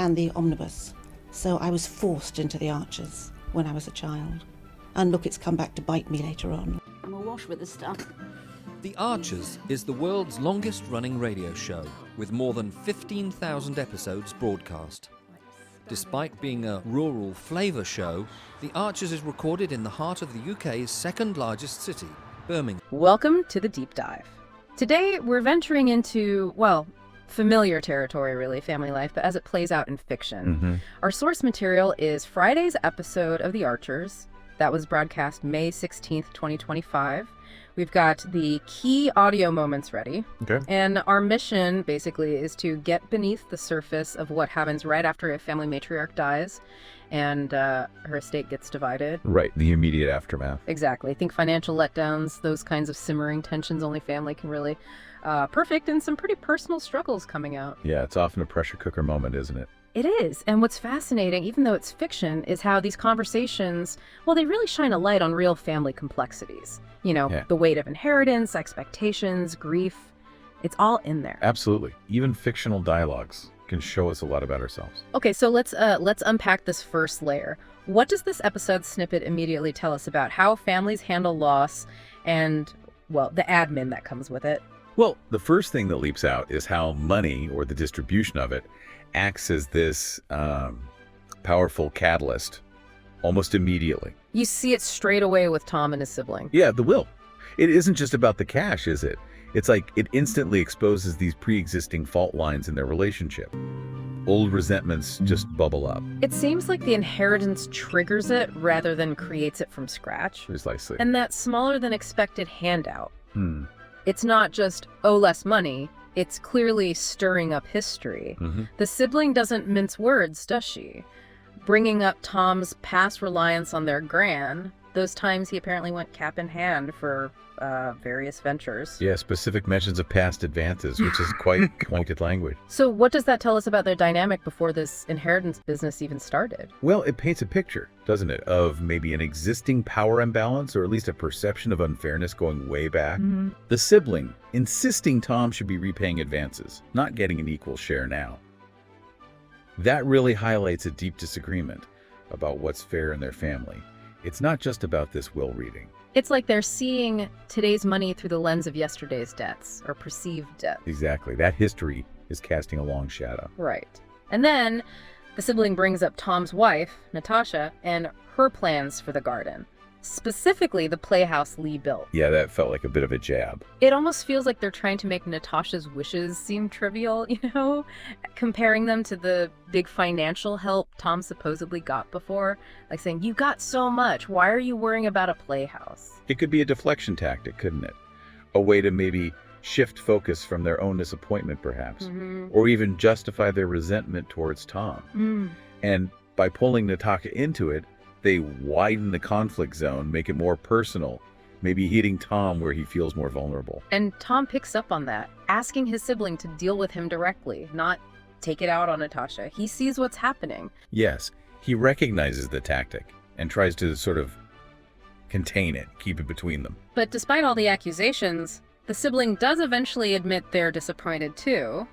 and the omnibus. So I was forced into the Archers when I was a child. And look, it's come back to bite me later on. I'm awash with this stuff. The Archers is the world's longest-running radio show, with more than 15,000 episodes broadcast. Despite being a rural flavour show, The Archers is recorded in the heart of the UK's second-largest city, Birmingham. Welcome to the Deep Dive. Today, we're venturing into, well, familiar territory, really, family life, but as it plays out in fiction. Our source material is Friday's episode of The Archers. That was broadcast May 16th, 2025. We've got the key audio moments ready. Okay. And our mission, basically, is to get beneath the surface of what happens right after a family matriarch dies and her estate gets divided. Right, the immediate aftermath. Exactly. Think financial letdowns, those kinds of simmering tensions only family can really perfect, and some pretty personal struggles coming out. Yeah, it's often a pressure cooker moment, isn't it? It is. And what's fascinating, even though it's fiction, is how these conversations, well, they really shine a light on real family complexities. You know, the weight of inheritance, expectations, grief. It's all in there. Absolutely. Even fictional dialogues can show us a lot about ourselves. Okay, so let's unpack this first layer. What does this episode snippet immediately tell us about how families handle loss and, well, the admin that comes with it? Well, the first thing that leaps out is how money, or the distribution of it, acts as this powerful catalyst almost immediately. You see it straight away with Tom and his sibling. Yeah, the will. It isn't just about the cash, is it? It's like it instantly exposes these pre-existing fault lines in their relationship. Old resentments just bubble up. It seems like the inheritance triggers it rather than creates it from scratch. Precisely. And that smaller than expected handout. It's not just, oh, less money. It's clearly stirring up history. The sibling doesn't mince words, does she? Bringing up Tom's past reliance on their gran, those times he apparently went cap in hand for various ventures. Yeah, specific mentions of past advances, which is quite pointed language. So what does that tell us about their dynamic before this inheritance business even started? Well, it paints a picture, doesn't it, of maybe an existing power imbalance, or at least a perception of unfairness going way back. The sibling insisting Tom should be repaying advances, not getting an equal share now. That really highlights a deep disagreement about what's fair in their family. It's not just about this will reading. It's like they're seeing today's money through the lens of yesterday's debts, or perceived debts. Exactly. That history is casting a long shadow. Right. And then the sibling brings up Tom's wife, Natasha, and her plans for the garden. Specifically, the playhouse Lee built. Yeah, that felt like a bit of a jab. It almost feels like they're trying to make Natasha's wishes seem trivial, you know? Comparing them to the big financial help Tom supposedly got before. Like saying, you got so much, why are you worrying about a playhouse? It could be a deflection tactic, couldn't it? A way to maybe shift focus from their own disappointment, perhaps. Or even justify their resentment towards Tom. And by pulling Natasha into it, they widen the conflict zone, make it more personal, maybe hitting Tom where he feels more vulnerable. And Tom picks up on that, asking his sibling to deal with him directly, not take it out on Natasha. He sees what's happening. Yes, he recognizes the tactic and tries to sort of contain it, keep it between them. But despite all the accusations, the sibling does eventually admit they're disappointed too.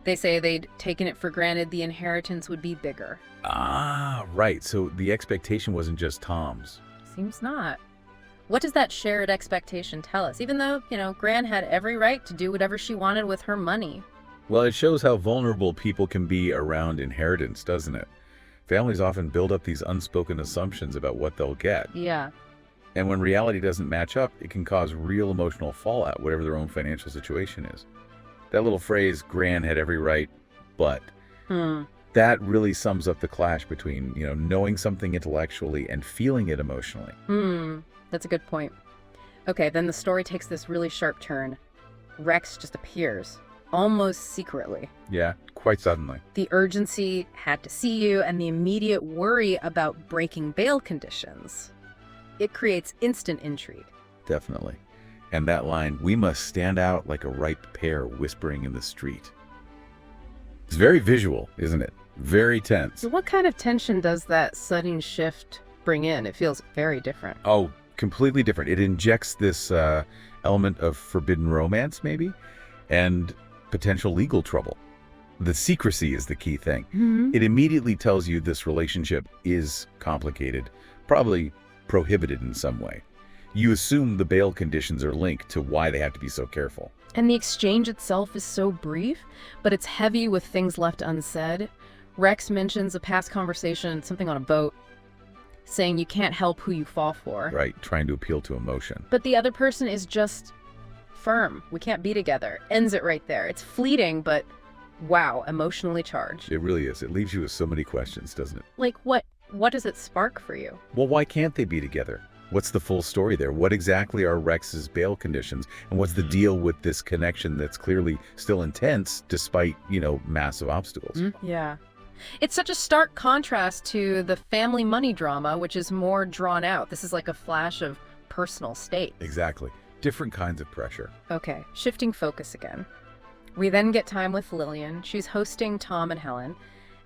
They say they'd taken it for granted the inheritance would be bigger. Ah, right. So the expectation wasn't just Tom's. Seems not. What does that shared expectation tell us? Even though, you know, Gran had every right to do whatever she wanted with her money. Well, it shows how vulnerable people can be around inheritance, doesn't it? Families often build up these unspoken assumptions about what they'll get. Yeah. And when reality doesn't match up, it can cause real emotional fallout, whatever their own financial situation is. That little phrase, Gran had every right, but that really sums up the clash between, you know, knowing something intellectually and feeling it emotionally. That's a good point. Okay, then the story takes this really sharp turn. Rex just appears, almost secretly. Yeah, quite suddenly. The urgency, had to see you, and the immediate worry about breaking bail conditions. It creates instant intrigue. Definitely. And that line, we must stand out like a ripe pear whispering in the street. It's very visual, isn't it? Very tense. So what kind of tension does that sudden shift bring in? It feels very different. Oh, completely different. It injects this element of forbidden romance, maybe, and potential legal trouble. The secrecy is the key thing. Mm-hmm. It immediately tells you this relationship is complicated, probably prohibited in some way. You assume the bail conditions are linked to why they have to be so careful. And the exchange itself is so brief, but it's heavy with things left unsaid. Rex mentions a past conversation, something on a boat, saying you can't help who you fall for. Right, trying to appeal to emotion. But the other person is just firm. We can't be together. Ends it right there. It's fleeting, but wow, emotionally charged. It really is. It leaves you with so many questions, doesn't it? Like what does it spark for you? Well, why can't they be together? What's the full story there? What exactly are Rex's bail conditions? And what's the deal with this connection that's clearly still intense despite, massive obstacles? Yeah. It's such a stark contrast to the family money drama, which is more drawn out. This is like a flash of personal state. Exactly. Different kinds of pressure. Okay, shifting focus again. We then get time with Lillian. She's hosting Tom and Helen.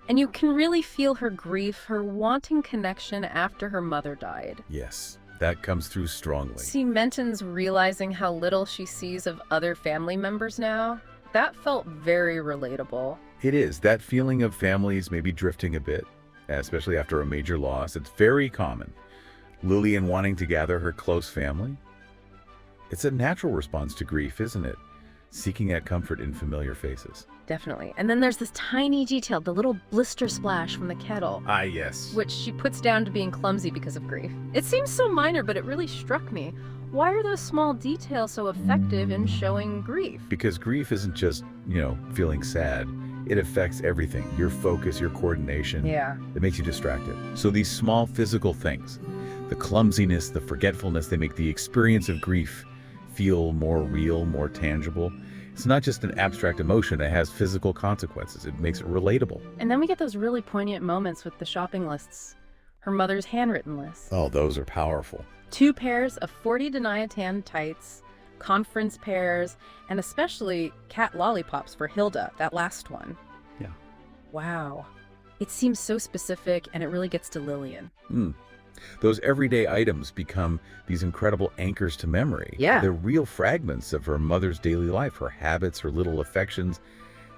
And you can really feel her grief, her wanting connection after her mother died. Yes, that comes through strongly. See Menton's realizing how little she sees of other family members now. That felt very relatable. It is. That feeling of families maybe drifting a bit, especially after a major loss. It's very common. Lillian wanting to gather her close family. It's a natural response to grief, isn't it? Seeking out comfort in familiar faces. Definitely. And then there's this tiny detail, the little blister splash from the kettle. Ah, yes. Which she puts down to being clumsy because of grief. It seems so minor, but it really struck me. Why are those small details so effective in showing grief? Because grief isn't just, feeling sad. It affects everything. Your focus, your coordination. Yeah. It makes you distracted. So these small physical things, the clumsiness, the forgetfulness, they make the experience of grief feel more real, more tangible. It's not just an abstract emotion, it has physical consequences. It makes it relatable. And then we get those really poignant moments with the shopping lists. Her mother's handwritten lists. Oh, those are powerful. 2 pairs of 40 Denia tan tights, conference pairs, and especially cat lollipops for Hilda, that last one. Yeah. Wow. It seems so specific, and it really gets to Lillian. Those everyday items become these incredible anchors to memory. Yeah. They're real fragments of her mother's daily life, her habits, her little affections.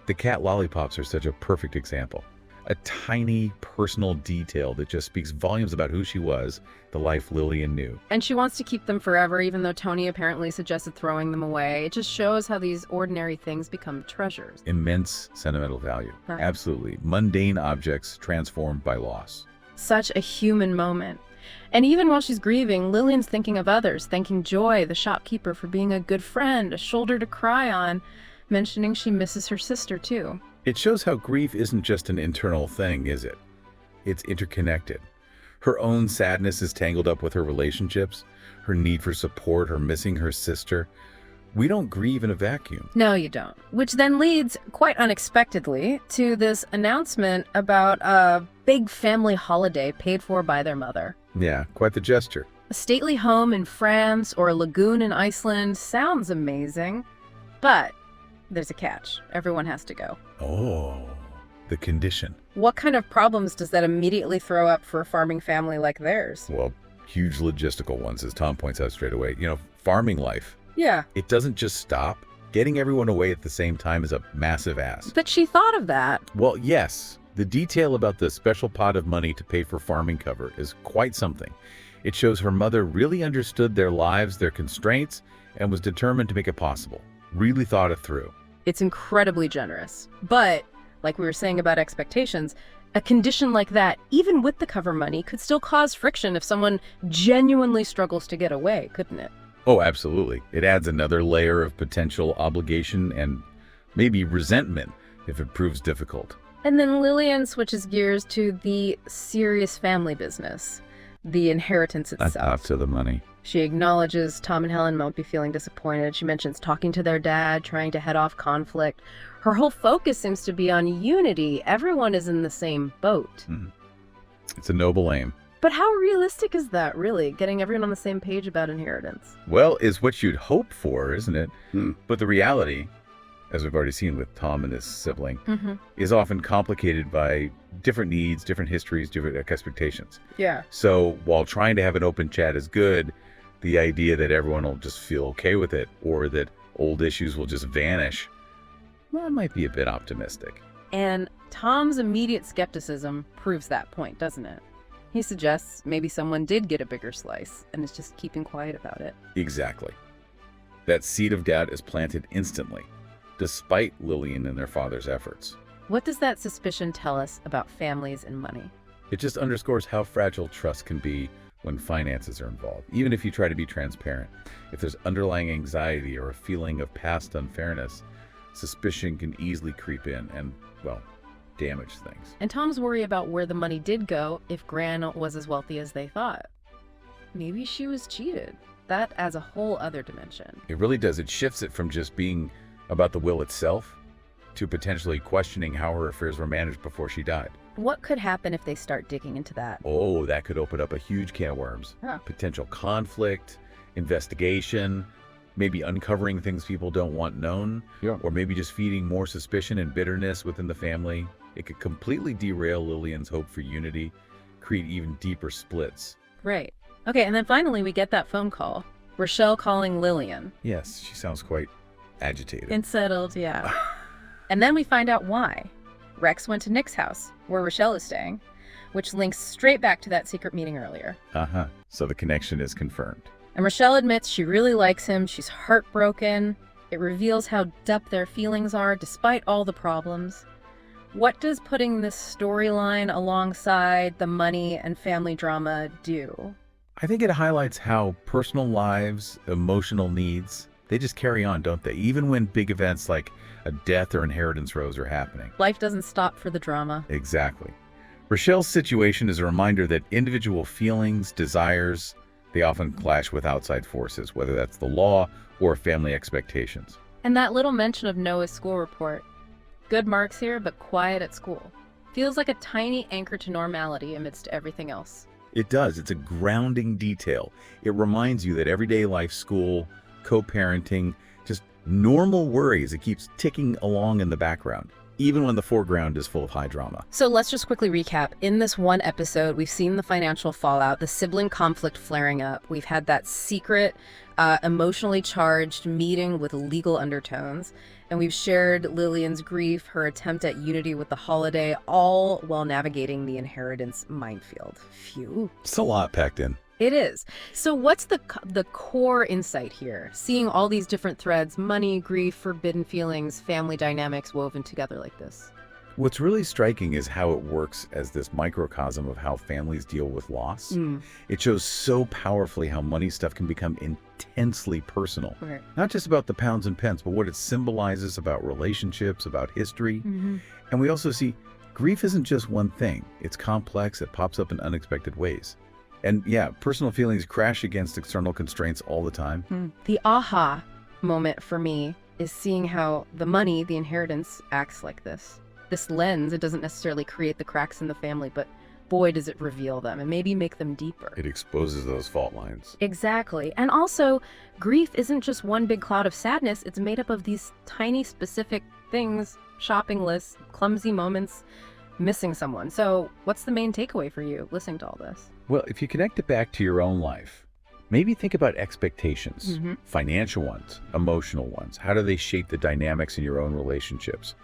The cat lollipops are such a perfect example. A tiny personal detail that just speaks volumes about who she was, the life Lillian knew. And she wants to keep them forever, even though Tony apparently suggested throwing them away. It just shows how these ordinary things become treasures. Immense sentimental value. Huh. Absolutely. Mundane objects transformed by loss. Such a human moment. And even while she's grieving, Lillian's thinking of others, thanking Joy, the shopkeeper, for being a good friend, a shoulder to cry on, mentioning she misses her sister too. It shows how grief isn't just an internal thing, is it? It's interconnected. Her own sadness is tangled up with her relationships, her need for support, her missing her sister. We don't grieve in a vacuum. No, you don't. Which then leads, quite unexpectedly, to this announcement about a big family holiday paid for by their mother. Yeah, quite the gesture. A stately home in France or a lagoon in Iceland sounds amazing, but there's a catch. Everyone has to go. Oh, the condition. What kind of problems does that immediately throw up for a farming family like theirs? Well, huge logistical ones, as Tom points out straight away. Farming life. Yeah. It doesn't just stop. Getting everyone away at the same time is a massive ask. But she thought of that. Well, yes. The detail about the special pot of money to pay for farming cover is quite something. It shows her mother really understood their lives, their constraints, and was determined to make it possible. Really thought it through. It's incredibly generous. But, like we were saying about expectations, a condition like that, even with the cover money, could still cause friction if someone genuinely struggles to get away, couldn't it? Oh, absolutely. It adds another layer of potential obligation and maybe resentment if it proves difficult. And then Lillian switches gears to the serious family business, the inheritance itself. Not to the money. She acknowledges Tom and Helen won't be feeling disappointed. She mentions talking to their dad, trying to head off conflict. Her whole focus seems to be on unity. Everyone is in the same boat. It's a noble aim. But how realistic is that, really, getting everyone on the same page about inheritance? Well, is what you'd hope for, isn't it? But the reality, as we've already seen with Tom and his sibling, is often complicated by different needs, different histories, different expectations. Yeah. So while trying to have an open chat is good, the idea that everyone will just feel okay with it or that old issues will just vanish, well, it might be a bit optimistic. And Tom's immediate skepticism proves that point, doesn't it? He suggests maybe someone did get a bigger slice and is just keeping quiet about it. Exactly. That seed of doubt is planted instantly, despite Lillian and their father's efforts. What does that suspicion tell us about families and money? It just underscores how fragile trust can be when finances are involved, even if you try to be transparent. If there's underlying anxiety or a feeling of past unfairness, suspicion can easily creep in and, well, damage things. And Tom's worry about where the money did go if Gran was as wealthy as they thought. Maybe she was cheated. That adds a whole other dimension. It really does. It shifts it from just being about the will itself to potentially questioning how her affairs were managed before she died. What could happen if they start digging into that? Oh, that could open up a huge can of worms. Huh. Potential conflict, investigation, maybe uncovering things people don't want known, or maybe just feeding more suspicion and bitterness within the family. It could completely derail Lillian's hope for unity, create even deeper splits. Right. Okay, and then finally we get that phone call. Rochelle calling Lillian. Yes, she sounds quite agitated. Unsettled, yeah. And then we find out why. Rex went to Nick's house, where Rochelle is staying, which links straight back to that secret meeting earlier. So the connection is confirmed. And Rochelle admits she really likes him. She's heartbroken. It reveals how deep their feelings are, despite all the problems. What does putting this storyline alongside the money and family drama do? I think it highlights how personal lives, emotional needs, they just carry on, don't they? Even when big events like a death or inheritance rows are happening. Life doesn't stop for the drama. Exactly. Rochelle's situation is a reminder that individual feelings, desires, they often clash with outside forces, whether that's the law or family expectations. And that little mention of Noah's school report. Good marks here, but quiet at school. Feels like a tiny anchor to normality amidst everything else. It does. It's a grounding detail. It reminds you that everyday life, school, co-parenting, just normal worries. It keeps ticking along in the background, even when the foreground is full of high drama. So let's just quickly recap. In this one episode, we've seen the financial fallout, the sibling conflict flaring up. We've had that secret, emotionally charged meeting with legal undertones. And we've shared Lillian's grief, her attempt at unity with the holiday, all while navigating the inheritance minefield. Phew. It's a lot packed in. It is. So what's the core insight here? Seeing all these different threads, money, grief, forbidden feelings, family dynamics woven together like this. What's really striking is how it works as this microcosm of how families deal with loss. It shows so powerfully how money stuff can become intensely personal. Right. Not just about the pounds and pence, but what it symbolizes about relationships, about history. And we also see grief isn't just one thing. It's complex. It pops up in unexpected ways. And yeah, personal feelings crash against external constraints all the time. The aha moment for me is seeing how the money, the inheritance, acts like this. This lens, it doesn't necessarily create the cracks in the family, but boy, does it reveal them and maybe make them deeper. It exposes those fault lines. Exactly. And also, grief isn't just one big cloud of sadness. It's made up of these tiny specific things, shopping lists, clumsy moments, missing someone. So what's the main takeaway for you listening to all this? Well, if you connect it back to your own life, maybe think about expectations, financial ones, emotional ones. How do they shape the dynamics in your own relationships?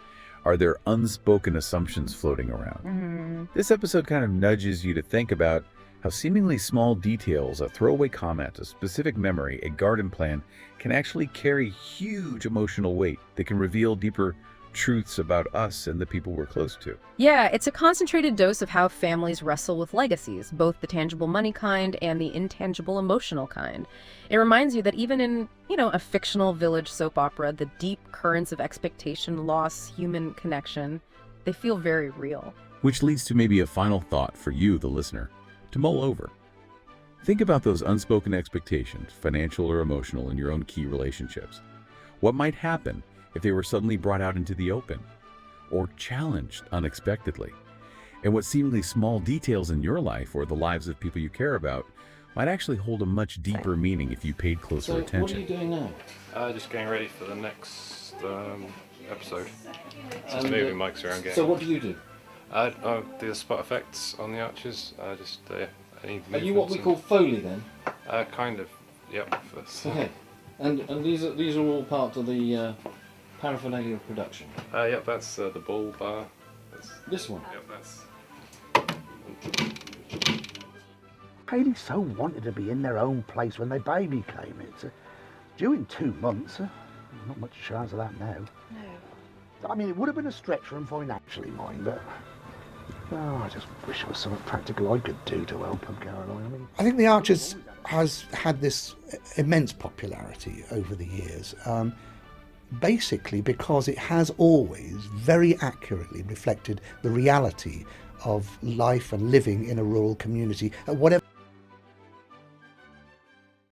Are there unspoken assumptions floating around? This episode kind of nudges you to think about how seemingly small details, a throwaway comment, a specific memory, a garden plan, can actually carry huge emotional weight that can reveal deeper truths about us and the people we're close to. Yeah, it's a concentrated dose of how families wrestle with legacies, both the tangible money kind and the intangible emotional kind. It reminds you that even in, a fictional village soap opera, the deep currents of expectation, loss, human connection, they feel very real. Which leads to maybe a final thought for you, the listener, to mull over. Think about those unspoken expectations, financial or emotional, in your own key relationships. What might happen if they were suddenly brought out into the open or challenged unexpectedly? And what seemingly small details in your life or the lives of people you care about might actually hold a much deeper meaning if you paid closer attention. What are you doing now? Just getting ready for the next episode. Just moving mics around. So what do you do? I do the spot effects on the archers. Any Are you what we call Foley then? Kind of. Yep. Okay. And these are all part of the paraphernalia of production. Yep. That's the bull bar. This one. Yep, that's. Haley so wanted to be in their own place when their baby came. It's due in 2 months. Not much chance of that now. No. I mean, it would have been a stretch for them financially, mind, but I just wish there was something practical I could do to help them, Caroline. I think The Archers has had this immense popularity over the years, basically because it has always very accurately reflected the reality of life and living in a rural community at whatever